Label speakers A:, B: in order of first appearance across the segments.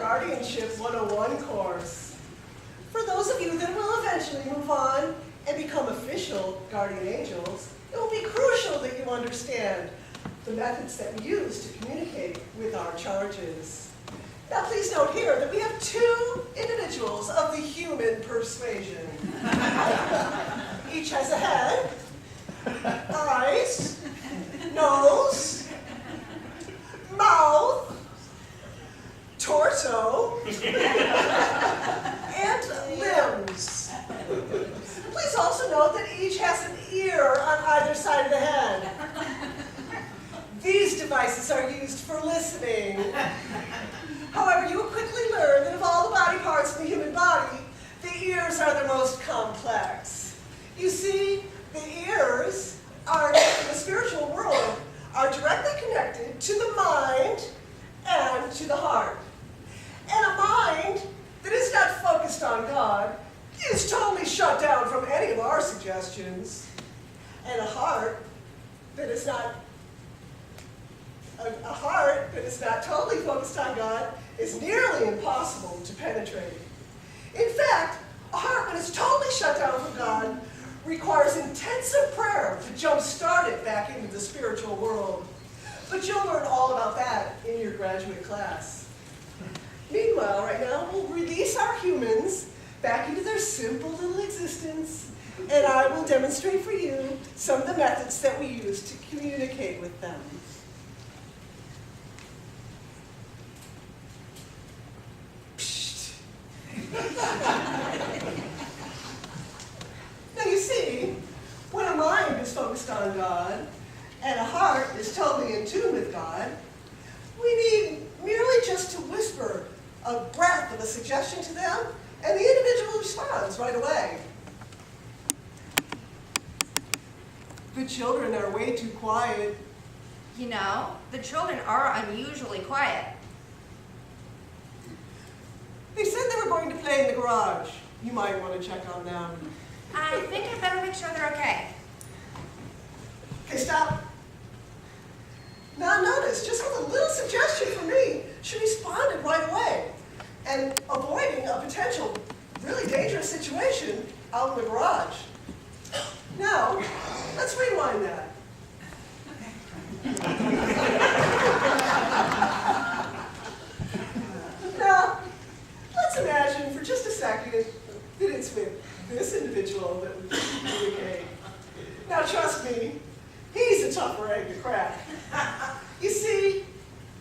A: Guardianship 101 course. For those of you that will eventually move on and become official guardian angels, it will be crucial that you understand the methods that we use to communicate with our charges. Now please note here that we have two individuals of the human persuasion. Each has a head, eyes, nose, mouth, torso, and limbs. Please also note that each has an ear on either side of the head. These devices are used for listening. However, you will quickly learn that of all the body parts in the human body, the ears are the most complex. You see, the ears are, in the spiritual world, are directly connected to the mind and to the heart. And a mind that is not focused on God is totally shut down from any of our suggestions. And a heart that is not totally focused on God is nearly impossible to penetrate. In fact, a heart that is totally shut down from God requires intensive prayer to jumpstart it back into the spiritual world. But you'll learn all about that in your graduate class. Meanwhile, right now, we'll release our humans back into their simple little existence, and I will demonstrate for you some of the methods that we use to communicate with them. Now you see, when a mind is focused on God and a heart is totally in tune with God, we need merely just to whisper a breath of a suggestion to them, and the individual responds right away. The children are way too quiet.
B: You know, the children are unusually quiet.
A: They said they were going to play in the garage. You might want to check on them.
B: I think I better make sure they're okay.
A: Okay, stop. Now notice, just with a little suggestion from me, she responded right away, and avoiding a potential really dangerous situation out in the garage. Now, let's rewind that. Now, let's imagine for just a second that it's with this individual that we communicate. Now trust me, he's a tougher egg to crack. You see,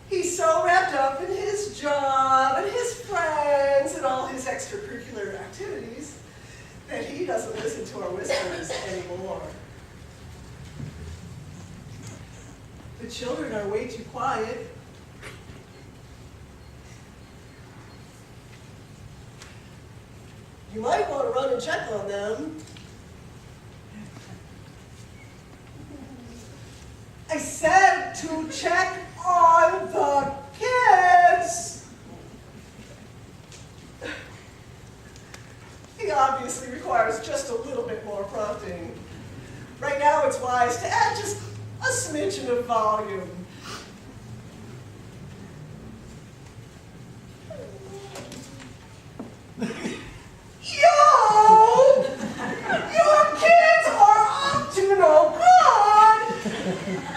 A: he's so wrapped up in his job and his friends and all his extracurricular activities that he doesn't listen to our whispers anymore. The children are way too quiet. You might want to run and check on them. I said to check on the kids. He obviously requires just a little bit more prompting. Right now it's wise to add just a smidgen of volume. Yo! Your kids are up to no good!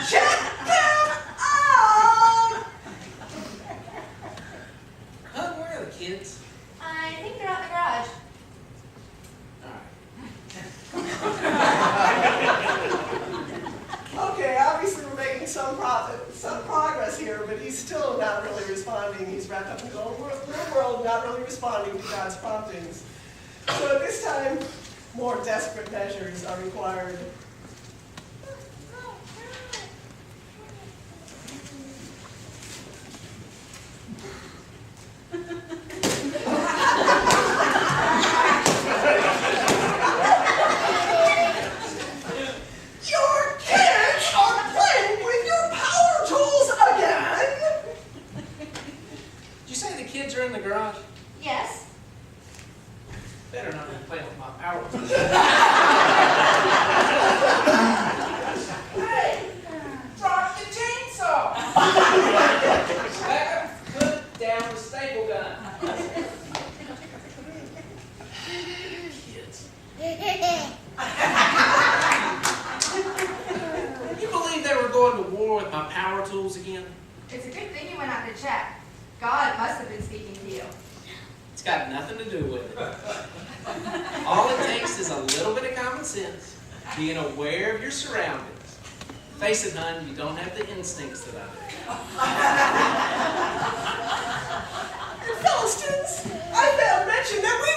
A: Check them out!
C: Huh? Where are the kids?
B: I think they're out in the garage.
A: Okay, obviously we're making some progress here, but he's still not really responding. He's wrapped up in his own little world, not really responding to God's promptings. So at this time, more desperate measures are required. Your kids are playing with your power tools again!
C: Did you say the kids are in the garage?
B: Yes.
C: Better not be playing with my power tools. Hey! Drop the chainsaw! Put down the staple gun. It's got nothing to do with it. All it takes is a little bit of common sense, being aware of your surroundings. Face it, hon, you don't have the instincts that I do.
A: And fellow students, I failed to mention that we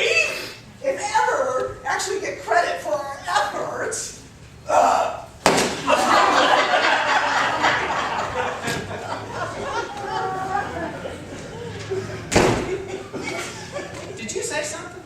A: rarely, if ever, actually get credit for our efforts.
C: Did you say something?